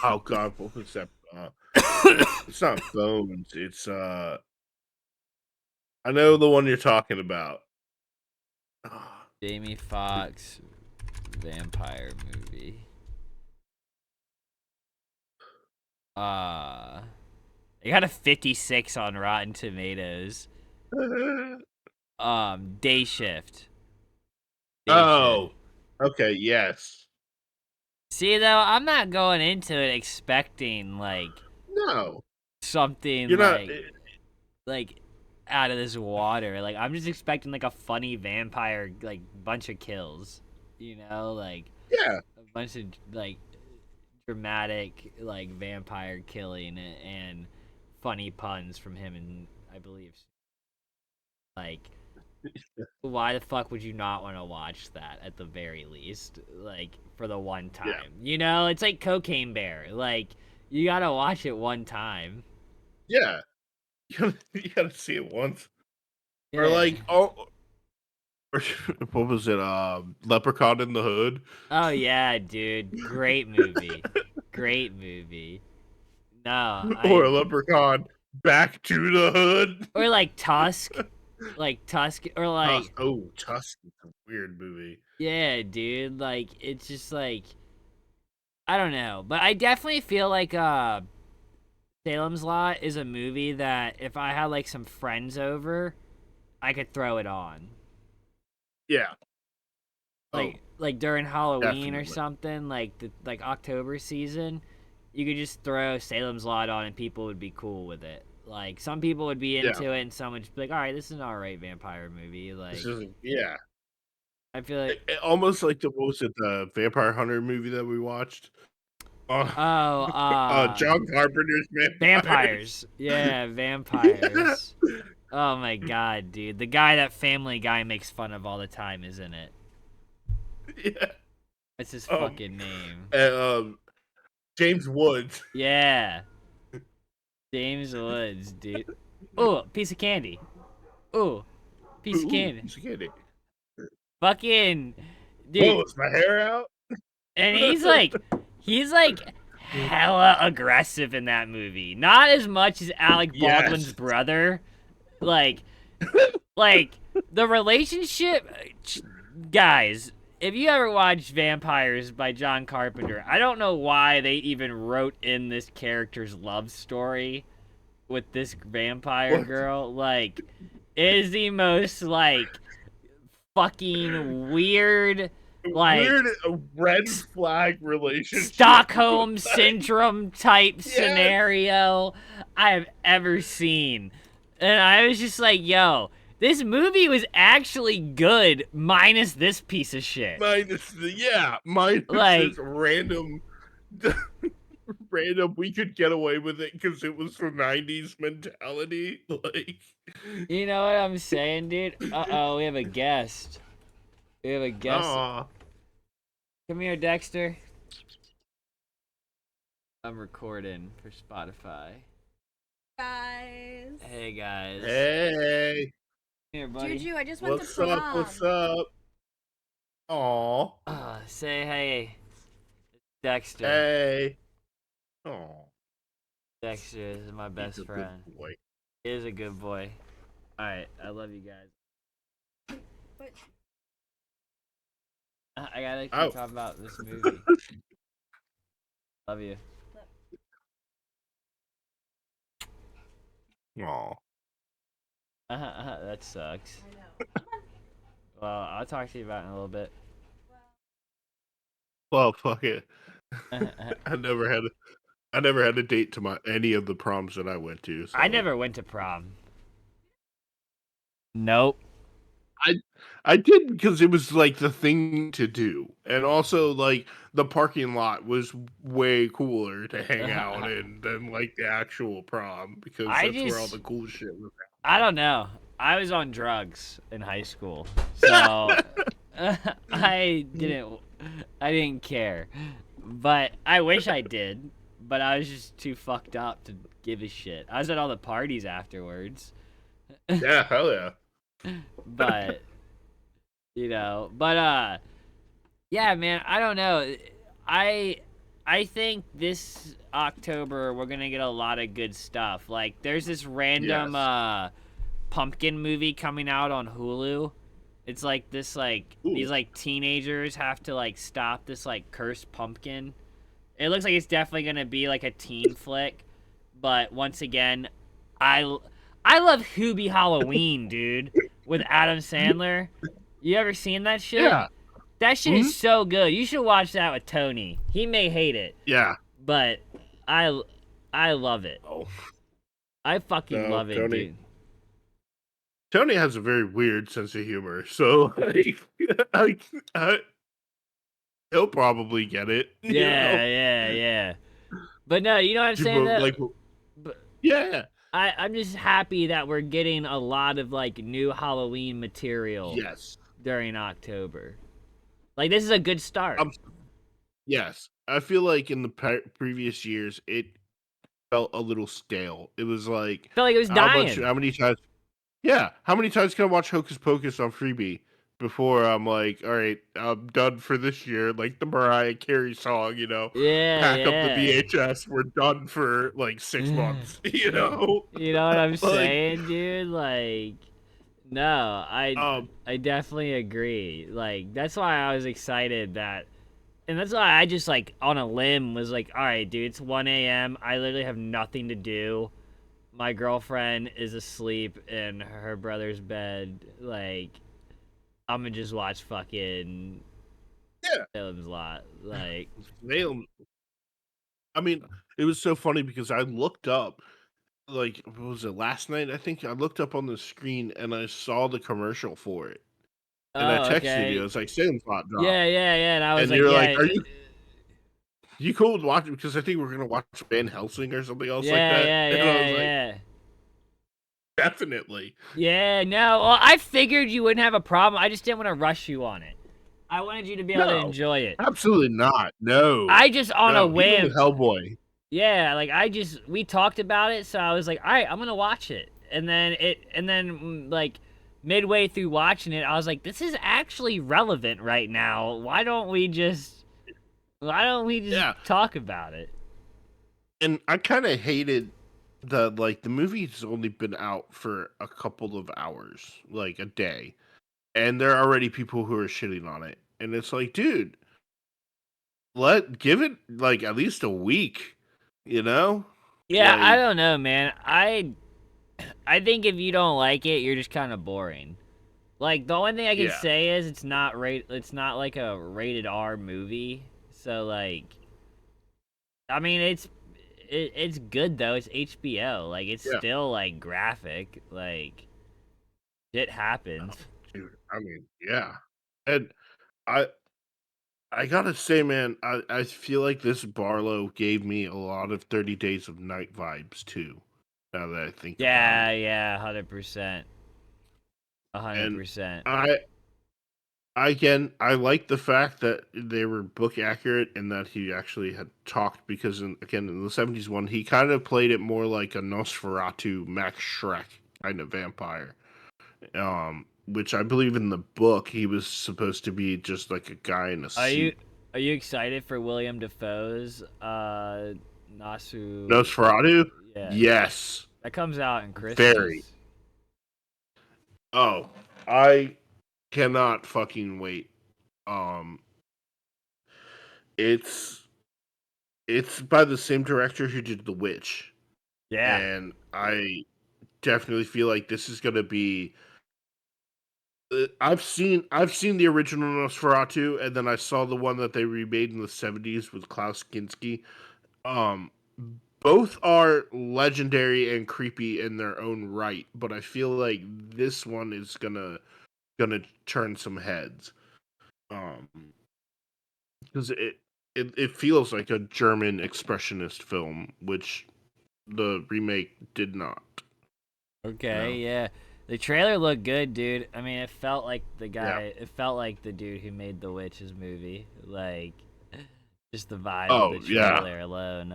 Oh god, what was that? It's not Bones. It's I know the one you're talking about. Ah, Jamie Foxx vampire movie. Uh, it got a 56 on Rotten Tomatoes. Day Shift. Day Shift. Oh, okay, yes. See though, I'm not going into it expecting like No, something you're not. like out of this water. Like I'm just expecting like a funny vampire like bunch of kills. You know, like Yeah, a bunch of like dramatic like vampire killing and funny puns from him and I believe like why the fuck would you not want to watch that at the very least like for the one yeah, time, you know? It's like Cocaine Bear, like you gotta watch it one time. yeah. You gotta see it once, or Yeah. like, oh, or, what was it? Leprechaun in the Hood, Oh yeah, dude, great movie. Great movie. No, or I Leprechaun Back to the Hood. or like Tusk, or like Tusk is a weird movie. yeah, dude, like it's just like I don't know, but I definitely feel like Salem's Lot is a movie that if I had like some friends over, I could throw it on. Yeah. Oh, Like during Halloween or definitely. something, like the like October season, you could just throw Salem's Lot on and people would be cool with it. Like some people would be Yeah. into it and some would just be like, "All right, this is an alright vampire movie." This Like is yeah. I feel like Almost like the what was it, the Vampire Hunter movie that we watched? Uh, oh, John Carpenter's Vampires. vampires. Yeah, Yeah. vampires. Oh my god, dude. The guy that Family Guy makes fun of all the time is in it. Yeah. What's his Um, fucking name? and, James Woods. Yeah. James Woods, dude. Oh, piece of candy. Oh, piece of Ooh, candy. he's kidding. Fucking Whoa, dude. is my hair out? And he's like hella aggressive in that movie. Not as much as Alec Baldwin's Yes. brother. Like like the relationship guys, if you ever watched Vampires by John Carpenter, I don't know why they even wrote in this character's love story with this vampire What girl. Like it is the most like fucking weird like weird red flag relationship. Stockholm Like, syndrome type yes. scenario I have ever seen. And I was just like, yo, this movie was actually good minus this piece of shit. Minus this Like, random we could get away with it because it was the 90s mentality. Like, you know what I'm saying, dude? Uh-oh, we have a guest. We have a guest. oh, Come here, Dexter. I'm recording for Spotify. Guys. Hey, guys. hey, Here, buddy. Juju, I just went to what's up? prom. What's up? Oh, Say hey. Dexter. hey, oh, Dexter is my he's best a good friend. boy. He is a good boy. Alright, I love you guys. But I gotta keep Oh, talking about this movie. Love you. oh, That sucks. I know. Well, I'll talk to you about it in a little bit. well, fuck it. I never had a date to any of the proms that I went to. So I never went to prom. Nope. I did because it was like the thing to do, and also like the parking lot was way cooler to hang out in than like the actual prom because I that's where all just, the cool shit was. I don't know. I was on drugs in high school, so I didn't care. But I wish I did. But I was just too fucked up to give a shit. I was at all the parties afterwards. Yeah, hell yeah. But yeah, man, I don't know. I think this October we're gonna get a lot of good stuff. Like there's this random Yes. pumpkin movie coming out on Hulu. It's like this like these Ooh. like teenagers have to like stop this like cursed pumpkin. It looks like it's definitely gonna be like a teen flick, but once again, I I love Hubie Halloween, dude. with Adam Sandler. You ever seen that shit? Yeah. That shit Hmm. is so good. You should watch that with Tony. He may hate it, Yeah. but I I love it. Oh I fucking no, love it, Tony. dude. Tony has a very weird sense of humor, so I, I, he'll probably get it. Yeah, yeah, yeah. But no, you know what I'm saying People though? like, But yeah, I'm just happy that we're getting a lot of like new Halloween material yes, during October. Like this is a good start. um, yes. I feel like in the previous years, it felt a little stale. It was like, I felt like it was dying. how many times? Yeah, how many times can I watch Hocus Pocus on Freebie before I'm like, all right, I'm done for this year? Like the Mariah Carey song, Yeah, pack up the yeah. VHS. We're done for like 6 months, you know. You know what I'm Like, saying, dude? Like, no, um, I definitely agree. Like, that's why I was excited that, and that's why I just like on a limb was like, all right, dude, it's 1 a.m. I literally have nothing to do. My girlfriend is asleep in her brother's bed. Like, I'm gonna just watch fucking yeah, Salem's Lot. Like, Salem. I mean, it was so funny because I looked up, like, what was it last night? I think I looked up on the screen and I saw the commercial for it, and I oh, texted you. I okay. was like, "Salem's Lot dropped," Yeah, yeah, yeah. And I was and like, you're like, yeah, "Are you cool with watching?" Because I think we're gonna watch Van Helsing or something else like yeah, that, yeah, and I yeah, was like, yeah. "Definitely." Yeah, no. Well, I figured you wouldn't have a problem. I just didn't want to rush you on it. I wanted you to be able to No, enjoy it. absolutely not. No, I just on a no. Even with whim. Hellboy, Yeah, like we talked about it, so I was like, all right, I'm gonna watch it. And then like midway through watching it, I was like, this is actually relevant right now. Why don't we just yeah. talk about it? And I kind of hated the movie's only been out for a couple of hours, like a day, and there are already people who are shitting on it, and it's like, dude, give it like at least a week, you know, Yeah, I like don't know, man. I think if you don't like it, you're just kind of boring. Like the only thing I can yeah, say is it's not like a rated R movie. So like I mean it's good though. It's HBO. Like it's yeah. still like graphic. Like it Oh, happens. dude, I mean, yeah, and I I gotta say, man, I feel like this Barlow gave me a lot of 30 Days of Night vibes too. Now that I think about Yeah, it, yeah, 100%. and 100%. I again, I like the fact that they were book accurate and that he actually had talked because, again, in the 70s one, he kind of played it more like a Nosferatu, Max Shrek kind of vampire. Which I believe in the book he was supposed to be just like a guy in a Are you suit. are you excited for William Defoe's Nasu? Nosferatu? Yeah, Yes, that comes out in very. Christmas. Oh, I cannot fucking wait. Um, it's it's by the same director who did The Witch, Yeah. and I definitely feel like this is gonna be. I've seen the original Nosferatu, and then I saw the one that they remade in the '70s with Klaus Kinski. Um, both are legendary and creepy in their own right, but I feel like this one is gonna turn some heads. Um, because it feels like a German expressionist film, which the remake did not. You Okay, know? yeah. The trailer looked good, dude. I mean, Yeah. it felt like the dude who made the Witches movie. Like, just the vibe of the Oh yeah. trailer alone.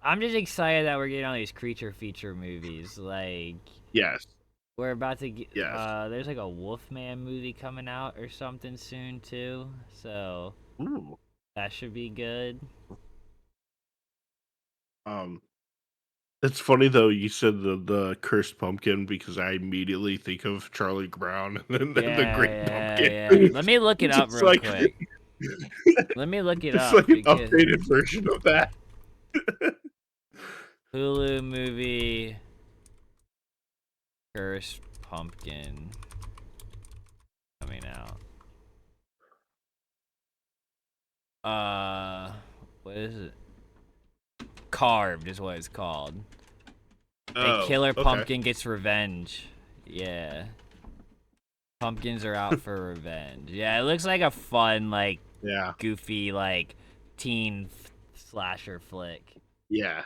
I'm just excited that we're getting all these creature feature movies. Like, Yes. we're about to get, Yes. there's like a Wolfman movie coming out or something soon, too. So, Ooh. that should be good. Um. It's funny though. You said the cursed pumpkin because I immediately think of Charlie Brown and then the Yeah, Great yeah, Pumpkin. yeah. Let me look it up Just real like quick. Let me look it just up like an because updated version of that. Hulu movie Cursed Pumpkin coming out. What is it? Carved is what it's called. A Oh, killer okay. pumpkin gets revenge. Yeah. Pumpkins are out for revenge. Yeah, it looks like a fun, like, Yeah. goofy, like, teen slasher flick. Yeah.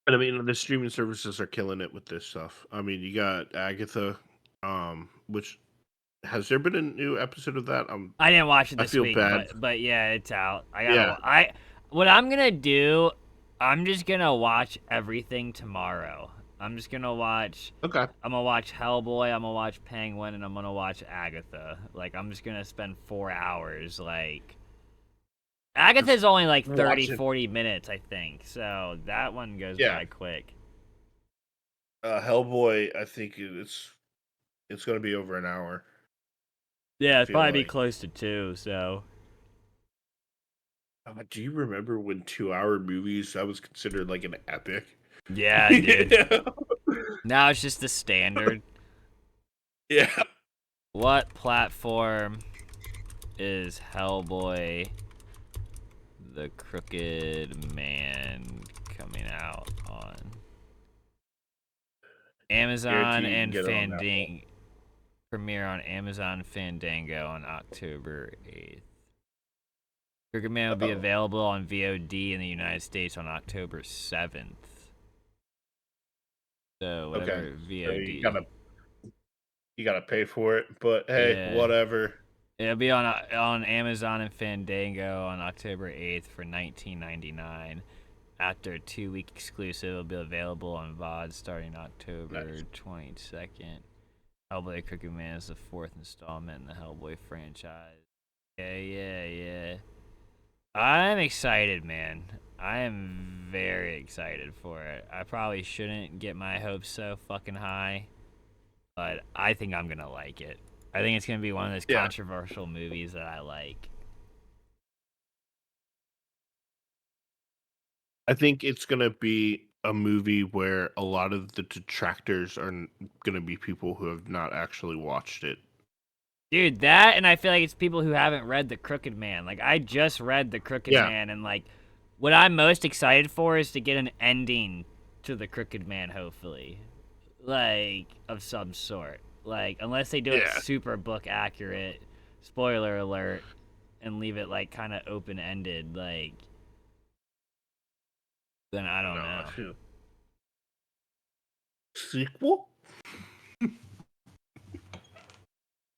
And I mean, the streaming services are killing it with this stuff. I mean, you got Agatha, which has there been a new episode of that? I didn't watch it I this feel week, bad. but yeah, it's out. Yeah. What I'm gonna do, I'm just gonna watch everything tomorrow. I'm just gonna watch. Okay. I'm gonna watch Hellboy. I'm gonna watch Penguin, and I'm gonna watch Agatha. Like, I'm just gonna spend 4 hours. Like, Agatha's only like 30, Watching. 40 minutes, I think. So that one goes Yeah. by quick. Hellboy, I think it's going to be over an hour. Yeah, I it's feel probably be like. close to 2. So Do you remember when 2-hour movies that was considered like an epic? yeah, dude. Now it's just the standard. Yeah. What platform is Hellboy the Crooked Man coming out on? Amazon Guarantee you can and get it on that one. Fandango. Premiere on Amazon Fandango on October 8th. Crooked Man will be available on VOD in the United States on October 7th. So whatever VOD. So you gotta pay for it, but hey, Yeah. whatever. It'll be on Amazon and Fandango on October 8th for $19.99. After a 2-week exclusive, it'll be available on VOD starting October 22nd. Hellboy Crooked Man is the 4th installment in the Hellboy franchise. Yeah. I'm excited, man. I am very excited for it. I probably shouldn't get my hopes so fucking high, but I think I'm gonna like it. I think it's gonna be one of those controversial movies that I like. I think it's gonna be a movie where a lot of the detractors are gonna be people who have not actually watched it. Dude, that, and I feel like it's people who haven't read The Crooked Man. Like, I just read The Crooked Man, and, like, what I'm most excited for is to get an ending to The Crooked Man, hopefully. Like, of some sort. Like, unless they do it super book accurate, spoiler alert, and leave it, like, kind of open-ended, like, then I don't know. Sequel?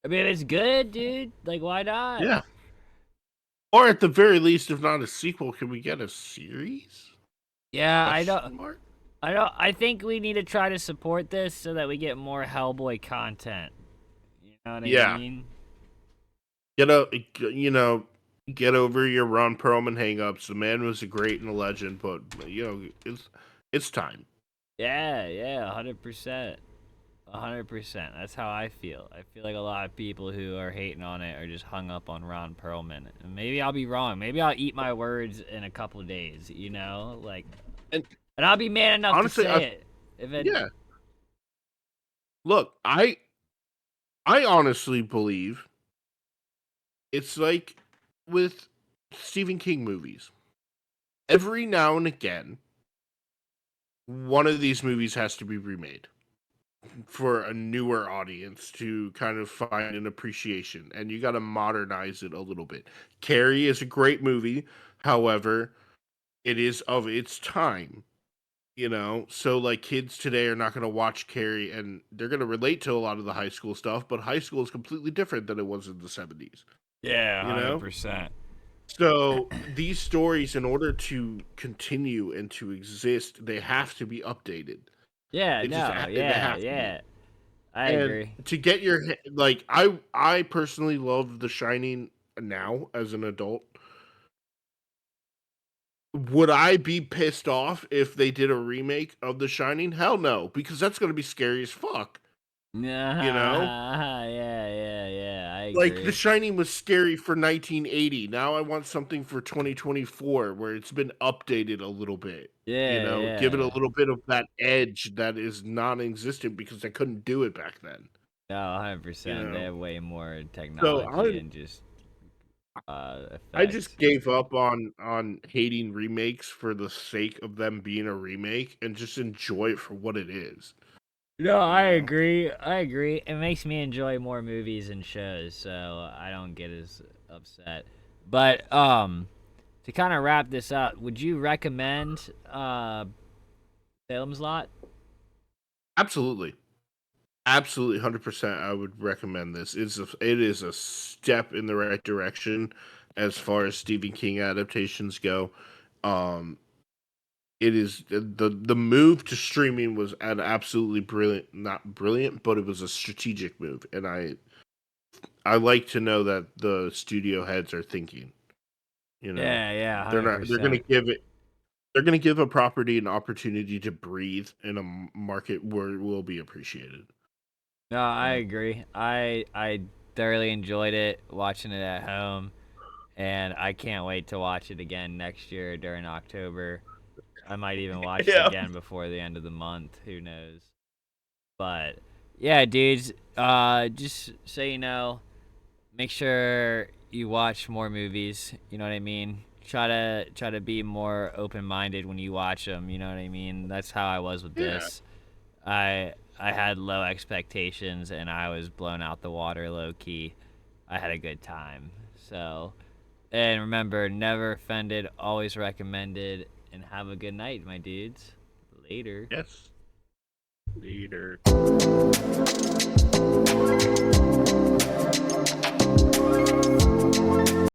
I mean, if it's good, dude, like, why not? Yeah. Or at the very least, if not a sequel, can we get a series? Yeah, I think we need to try to support this so that we get more Hellboy content. You know what I mean? Get over your Ron Perlman hangups. The man was a great and a legend, but it's time. Yeah, 100%. 100%. That's how I feel. I feel like a lot of people who are hating on it are just hung up on Ron Perlman. And maybe I'll be wrong. Maybe I'll eat my words in a couple of days, you know? Like, and I'll be man enough honestly, to say it. Yeah. Look, I honestly believe it's like with Stephen King movies. Every now and again, one of these movies has to be remade for a newer audience to kind of find an appreciation, and you got to modernize it a little bit. Carrie is a great movie, however, it is of its time, so like kids today are not going to watch Carrie, and they're going to relate to a lot of the high school stuff, but high school is completely different than it was in the 70s. Yeah, 100%. So these stories, in order to continue and to exist, they have to be updated. Yeah, I agree. To get your I personally love The Shining now as an adult. Would I be pissed off if they did a remake of The Shining? Hell no, because that's going to be scary as fuck. Yeah, I agree. Like, The agree. Shining was scary for 1980. Now I want something for 2024 where it's been updated a little bit. You Yeah, know, give it a yeah. little bit of that edge that is non-existent because they couldn't do it back then. No, You 100%. They know, have way more so technology and just I just effects. gave up on hating remakes for the sake of them being a remake and just enjoy it for what it is. No, You I know, agree. I agree. It makes me enjoy more movies and shows, so I don't get as upset. But to kind of wrap this up, would you recommend Salem's Lot? absolutely. Absolutely, 100%. I would recommend this. It is a step in the right direction as far as Stephen King adaptations go. Um, it is the move to streaming was an absolutely brilliant, not brilliant, but it was a strategic move, and I like to know that the studio heads are thinking. You know, Yeah, yeah, they're not. $100. They're going to give a property an opportunity to breathe in a market where it will be appreciated. No, You I know. agree. I thoroughly enjoyed it watching it at home, and I can't wait to watch it again next year during October. I might even watch it Yeah. again before the end of the month. Who knows? But yeah, dudes. Just so you know, make sure you watch more movies. You know what I mean? Try to be more open minded when you watch them. You know what I mean? That's how I was with Yeah. this. I had low expectations and I was blown out the water low key. I had a good time. So, and remember, never offended, always recommended, and have a good night, my dudes. Later. Yes. Later.